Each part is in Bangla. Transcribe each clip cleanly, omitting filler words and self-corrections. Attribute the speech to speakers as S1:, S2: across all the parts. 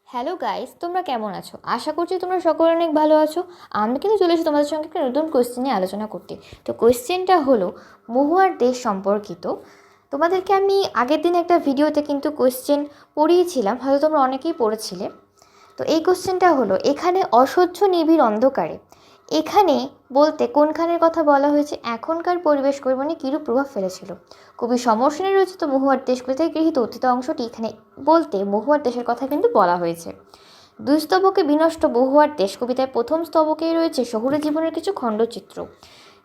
S1: হ্যালো গাইস, তোমরা কেমন আছো? আশা করছি তোমরা সকলে অনেক ভালো আছো। আমি কিন্তু চলে এসেছি তোমাদের সঙ্গে একটা নতুন কোয়েশ্চেন নিয়ে আলোচনা করতে। তো কোয়েশ্চেনটা হলো মহুয়ার দেশ সম্পর্কিত। তোমাদেরকে আমি আগের দিন একটা ভিডিওতে কিন্তু কোয়েশ্চেন পড়িয়েছিলাম, হয়তো তোমরা অনেকেই পড়েছিলে। তো এই কোয়েশ্চেনটা হলো, এখানে অসহ্য নিবিড় অন্ধকারে, এখানে বলতে কোনখানের কথা বলা হয়েছে? এখনকার পরিবেশ কর্মণে কীরূপ প্রভাব ফেলেছিল? কবি সমর সেনের রচিত মহুয়ার দেশ কবিতায় গৃহীত অতীত অংশটি এখানে বলতে মহুয়ার দেশের কথা কিন্তু বলা হয়েছে। দুই স্তবকে বিনষ্ট মহুয়ার দেশ কবিতায় প্রথম স্তবকেই রয়েছে শহুরে জীবনের কিছু খণ্ডচিত্র।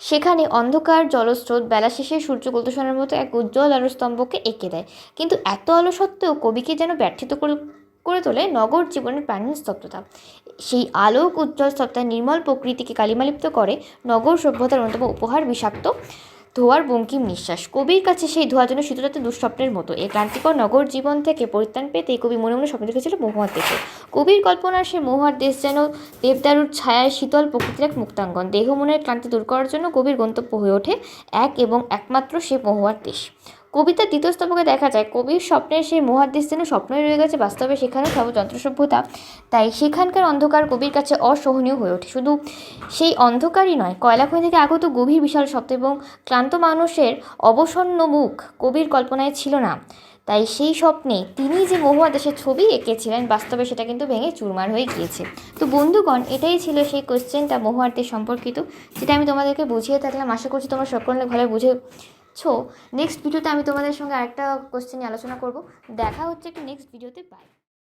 S1: সেখানে অন্ধকার জলস্রোত বেলা শেষে সূর্য গোলদোষণের মতো এক উজ্জ্বল আলো স্তম্ভকে এঁকে দেয়, কিন্তু এত আলো সত্ত্বেও কবিকে যেন ব্যর্থিত করে তোলে নগর জীবনের প্রাণহীন স্তব্ধতা। সেই আলোক উজ্জ্বল স্তব্ধতা নির্মল প্রকৃতিকে কালিমালিপ্ত করে নগর সভ্যতার অন্যতম উপহার বিষাক্ত ধোয়ার বঙ্কিম নিঃশ্বাস। কবির কাছে সেই ধোয়া যেন শীতলাতে দুঃস্বপ্নের মতো। এই ক্লান্তিকর নগর জীবন থেকে পরিত্রাণ পেতেই কবি মনে মনে স্বপ্ন দেখেছিল মহুয়ার দেশে। কবির কল্পনার সে মহুয়ার দেশ যেন দেবদারুর ছায়ায় শীতল প্রকৃতির এক মুক্তাঙ্গন। দেহ মনের ক্লান্তি দূর করার জন্য কবির গন্তব্য হয়ে ওঠে এক এবং একমাত্র সে মহুয়ার দেশ। কবিতার দ্বিতীয় স্তবকে দেখা যায় কবির স্বপ্নের সেই মহুয়ার দেশ যেন স্বপ্নই রয়ে গেছে, বাস্তবে সেখানেও সব যন্ত্রসভ্যতা। তাই সেখানকার অন্ধকার কবির কাছে অসহনীয় হয়ে ওঠে। শুধু সেই অন্ধকারই নয়, কয়লাখনি থেকে আগত গভীর বিশাল শব্দ এবং ক্লান্ত মানুষের অবসন্ন মুখ কবির কল্পনায় ছিল না। তাই সেই স্বপ্নে তিনি যে মহুয়া দেশের ছবি এঁকেছিলেন, বাস্তবে সেটা কিন্তু ভেঙে চুরমার হয়ে গিয়েছে। তো বন্ধুগণ, এটাই ছিল সেই কোশ্চেনটা মহুয়ার দেশ সম্পর্কিত, যেটা আমি তোমাদেরকে বুঝিয়ে থাকলাম। আশা করছি তোমরা সকলে ভালো বুঝেছো। নেক্সট ভিডিওতে আমি তোমাদের সঙ্গে আরেকটা কোশ্চেন নিয়ে আলোচনা করব। দেখা হচ্ছে একটা নেক্সট ভিডিওতে। বাই।